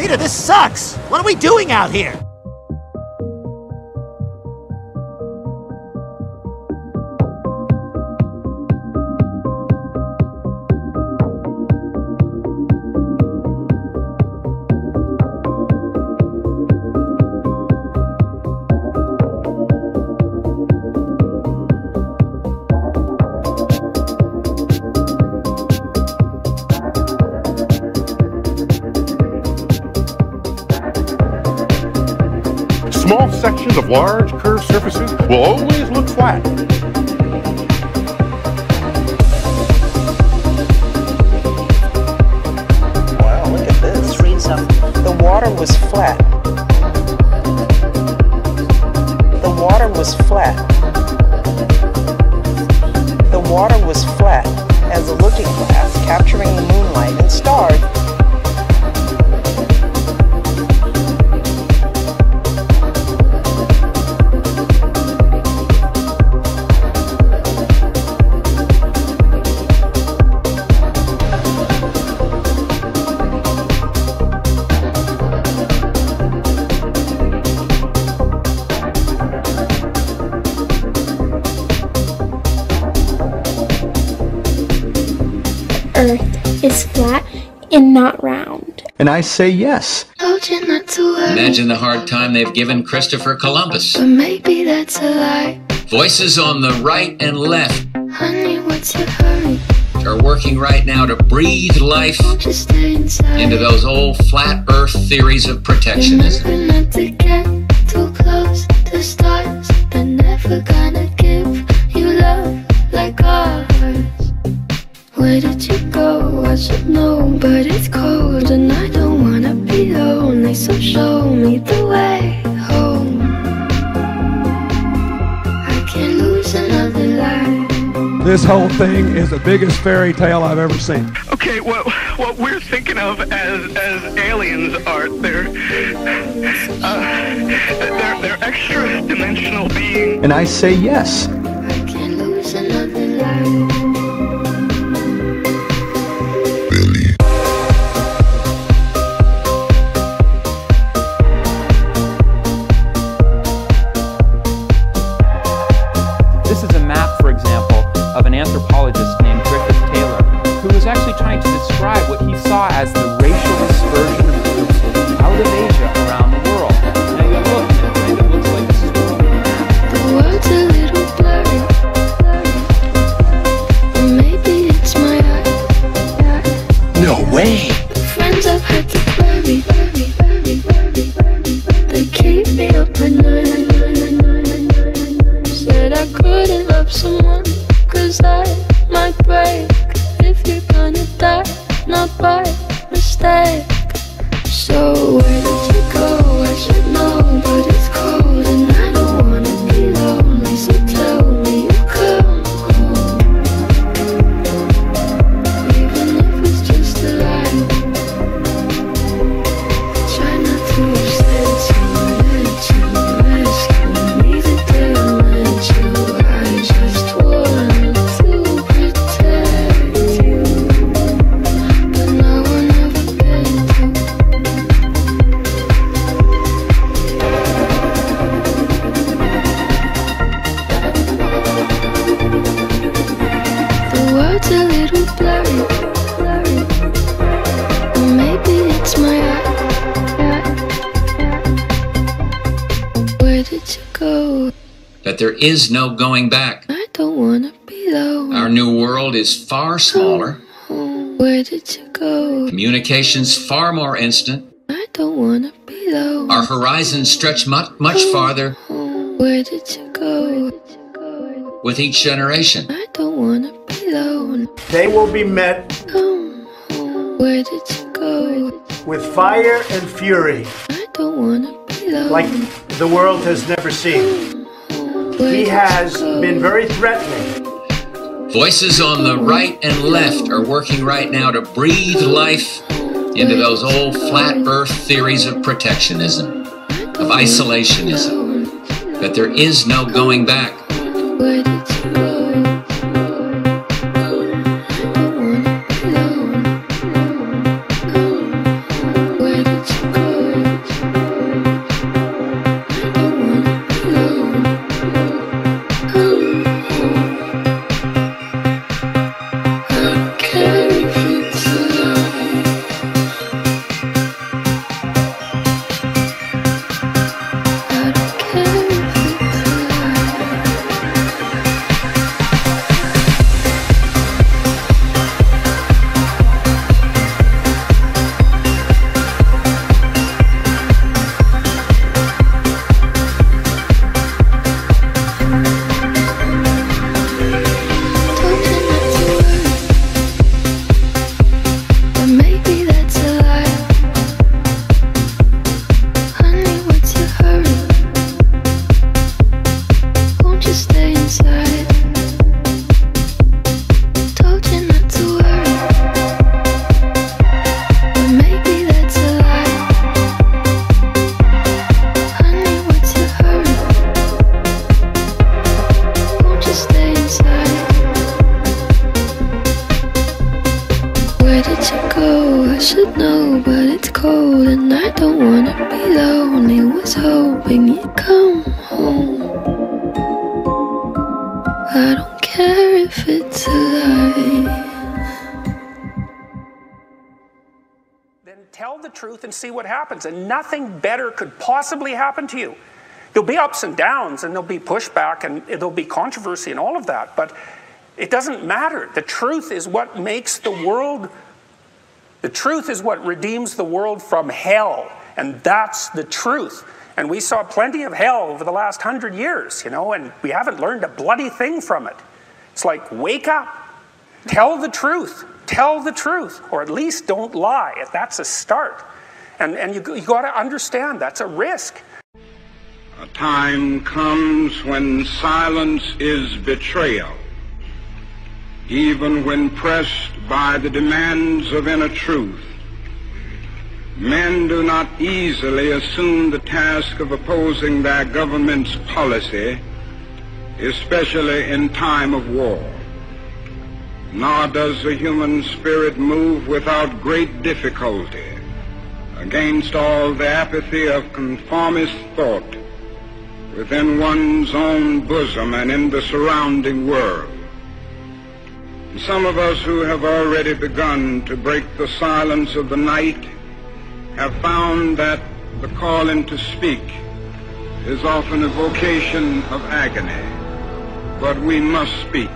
Peter, this sucks! What are we doing out here? Small sections of large curved surfaces will always look flat. Wow, look at this. Let's read something. The water was flat. The water was flat. The water was flat as a looking glass, capturing the moonlight and stars. Earth is flat and not round. And I say yes. Told you not to worry. Imagine the hard time they've given Christopher Columbus. But maybe that's a lie. Voices on the right and left Honey, what's your hurry? are working right now to breathe life Won't you stay inside? into those old flat earth theories of protectionism. Remember not to get too close to stars. They're never gonna give you love like ours. Where did you go? I should know, but it's cold and I don't wanna be lonely. So show me the way home. I can't lose another life. This whole thing is the biggest fairy tale I've ever seen. Okay, what we're thinking of as aliens are they're extra dimensional beings. And I say yes. I can't lose another life. This is a map, for example, of an anthropologist named Griffith Taylor, who was actually trying to describe what he saw as the racial dispersion of groups out of Asia around the world. Now you look, and it kind of looks like this is what we have. The world's a little blurry, or maybe it's my eye. No way. The friends I've had to bury, they keep me up at night. Said I couldn't love someone, 'cause I might break. If you're gonna die, not by mistake. So where did you go? I should know, but it's cold and I don't wanna be lonely. So tell me you come home, even if it's just a lie. Try not to upset you, let you rescue me the day I met you. I just wanted to protect you, but now I'll never get to. The world's a little blurry, or maybe it's my eye. Where did you go? That there is no going back. I don't wanna be alone. Our new world is far smaller, Where did you go? communications far more instant, I don't wanna be alone. our horizons stretch much farther Where did you go? with each generation. I don't wanna be alone. They will be met Come home. Where did you go? with fire and fury I don't wanna be alone. like the world has never seen. Where He did has you go? been very threatening. Voices on the right and left are working right now to breathe life into those old flat earth theories of protectionism, of isolationism, that there is no going back. Where did you go? I don't wanna be alone. Where did you go? Oh, I should know, but it's cold and I don't wanna be lonely. Was hoping you'd come home. I don't care if it's a lie. Then tell the truth and see what happens, and nothing better could possibly happen to you. There'll be ups and downs, and there'll be pushback, and there'll be controversy and all of that, but it doesn't matter. The truth is what makes the world, the truth is what redeems the world from hell, and that's the truth. And we saw plenty of hell over the last 100 years, you know, and we haven't learned a bloody thing from it. It's like, wake up, tell the truth, or at least don't lie. That's a start. And you got to understand that's a risk. A time comes when silence is betrayal, even when pressed by the demands of inner truth. Men do not easily assume the task of opposing their government's policy, especially in time of war. Nor does the human spirit move without great difficulty against all the apathy of conformist thought within one's own bosom and in the surrounding world. Some of us who have already begun to break the silence of the night have found that the calling to speak is often a vocation of agony. But we must speak.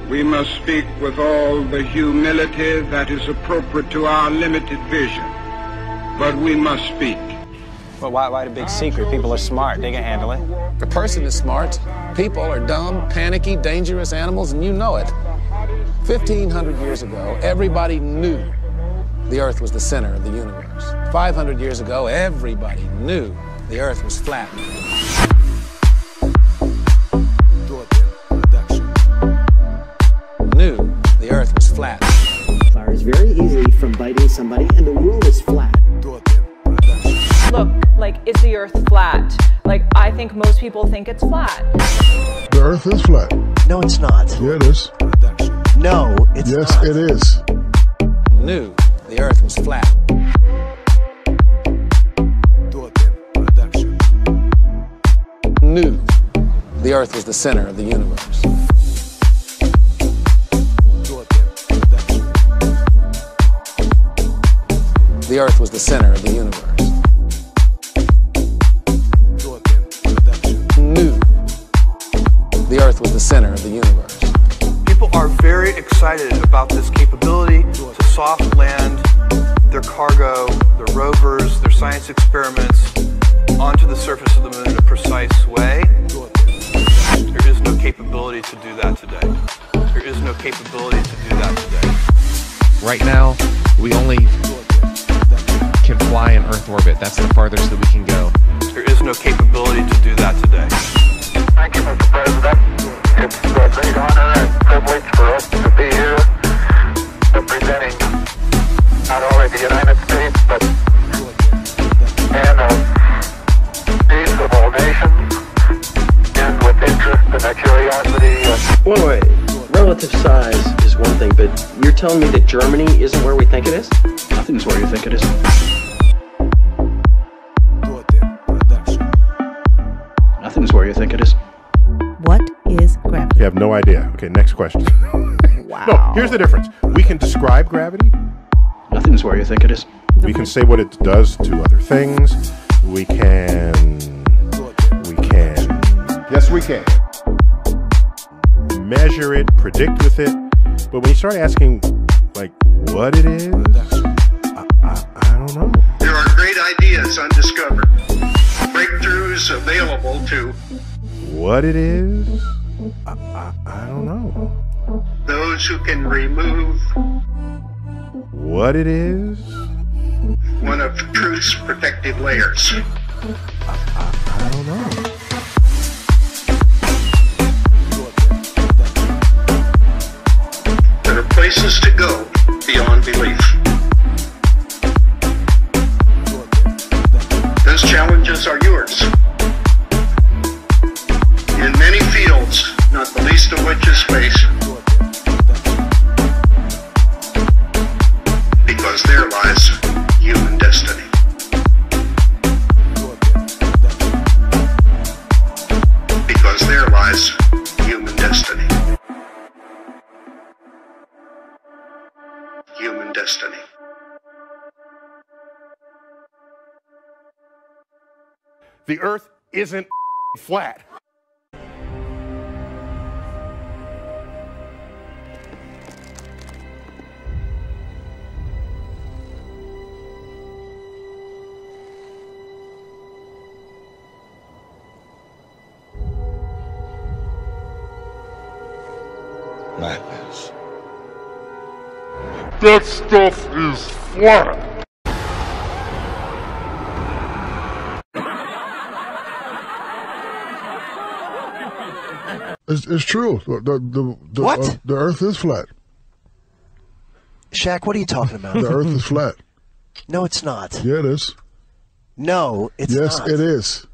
We must speak with all the humility that is appropriate to our limited vision. But we must speak. Well, why the big secret? People are smart. They can handle it. The person is smart. People are dumb, panicky, dangerous animals, and you know it. 1,500 years ago, everybody knew the Earth was the center of the universe. 500 years ago, everybody knew the Earth was flat. Knew the Earth was flat. Fires very easily from biting somebody, and the world is flat. Look, like, is the Earth flat? Like, I think most people think it's flat. The Earth is flat. No, it's not. Yeah, it is. No, it's not. Yes, it is. Knew the Earth was flat. Knew the Earth was the center of the universe. The Earth was the center of the universe. Knew the Earth was the center of the universe. People are very excited about this capability to soft land their cargo, their rovers, their science experiments onto the surface of the moon in a precise way. There is no capability to do that today. There is no capability to do that today. Right now, we only can fly in Earth orbit. That's the farthest that we can go. There is no capability to do that today. Thank you, Mr. President. It's a great honor and privilege for us to be here representing not only the United States, but and peace of all nations, and with interest and a curiosity. Wait. Relative size is one thing, but you're telling me that Germany isn't where we think it is? Nothing's where you think it is. Nothing's where you think it is. What is gravity? You have no idea. Okay, next question. Wow. No, here's the difference. We can describe gravity. Nothing's where you think it is. We can say what it does to other things. We can. Yes, we can. Measure it, predict with it. But when you start asking, like, what it is, I don't know. There are great ideas undiscovered. Breakthroughs available to what it is, I don't know. Those who can remove what it is, one of truth's protective layers. I don't know. There are places to go beyond belief. Those challenges are yours. In many fields, not the least of which is space. Because there lies human destiny. Because there lies human destiny. Human destiny. The earth isn't flat. Madness. That stuff is flat. It's true. What? The earth is flat. Shaq, what are you talking about? The earth is flat. No, it's not. Yeah, it is. No, it's not. Yes, it is.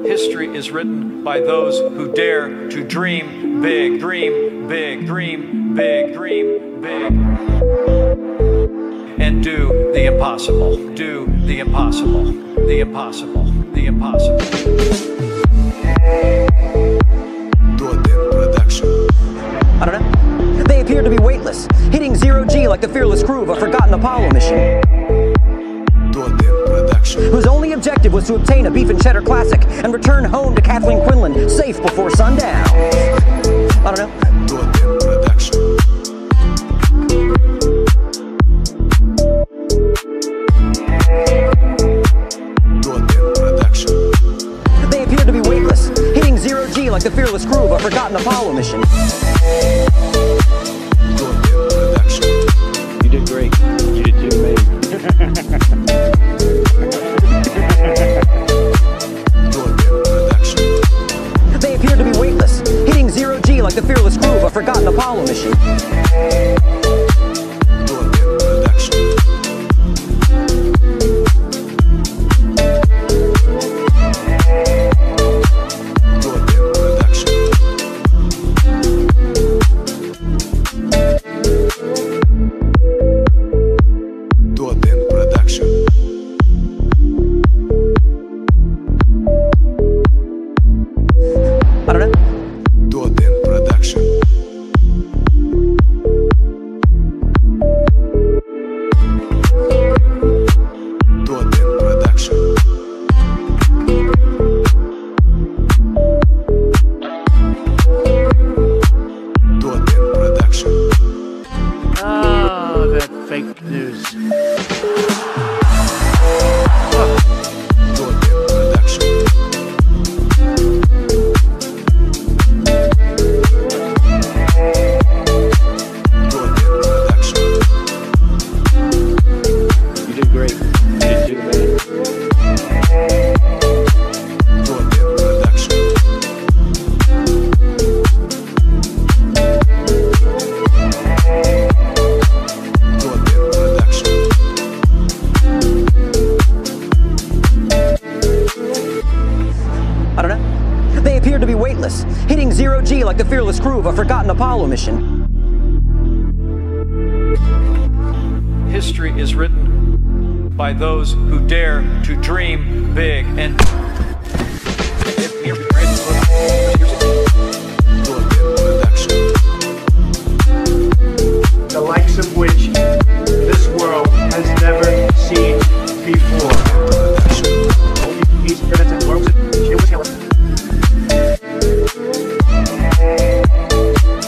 History is written by those who dare to dream big, dream big, dream big, dream big. And do the impossible, do the impossible, the impossible, the impossible. I don't know. They appear to be weightless, hitting zero G like the fearless crew of a forgotten Apollo mission. Whose only objective was to obtain a beef and cheddar classic and return home to Kathleen Quinlan safe before sundown. I don't know. They appear to be weightless, hitting zero G like the fearless crew of a forgotten Apollo mission. You did great. You did too, man. They appear to be weightless, hitting zero G like the fearless crew of a forgotten Apollo mission. Fake news. You did great. You did too, man. To be weightless, hitting zero G like the fearless crew of a forgotten Apollo mission. History is written by those who dare to dream big and the likes of which this world has never seen before.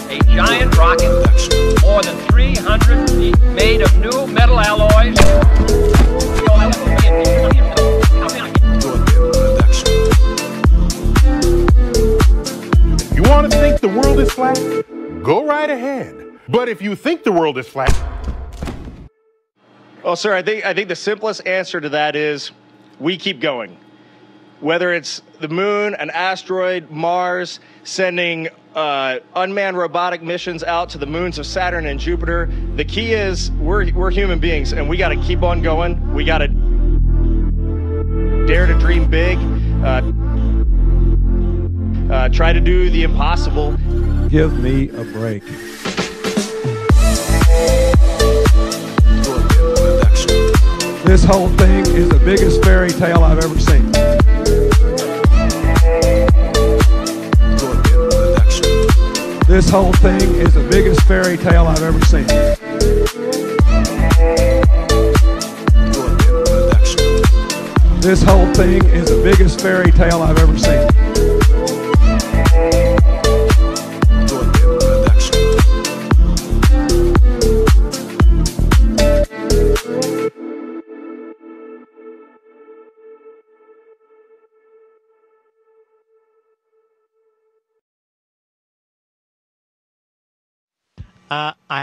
A giant rocket, more than 300 feet, made of new metal alloys. You want to think the world is flat? Go right ahead. But if you think the world is flat... Well, sir, I think the simplest answer to that is we keep going. Whether it's the moon, an asteroid, Mars, sending unmanned robotic missions out to the moons of Saturn and Jupiter, the key is we're human beings and we got to keep on going. We got to dare to dream big, try to do the impossible. Give me a break. This whole thing is the biggest fairy tale I've ever seen. This whole thing is the biggest fairy tale I've ever seen. This whole thing is the biggest fairy tale I've ever seen.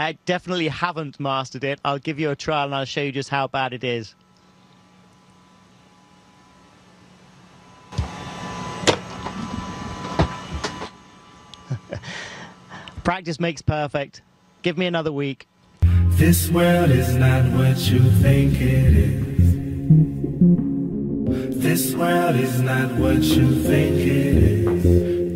I definitely haven't mastered it. I'll give you a trial and I'll show you just how bad it is. Practice makes perfect. Give me another week. This world is not what you think it is. This world is not what you think it is.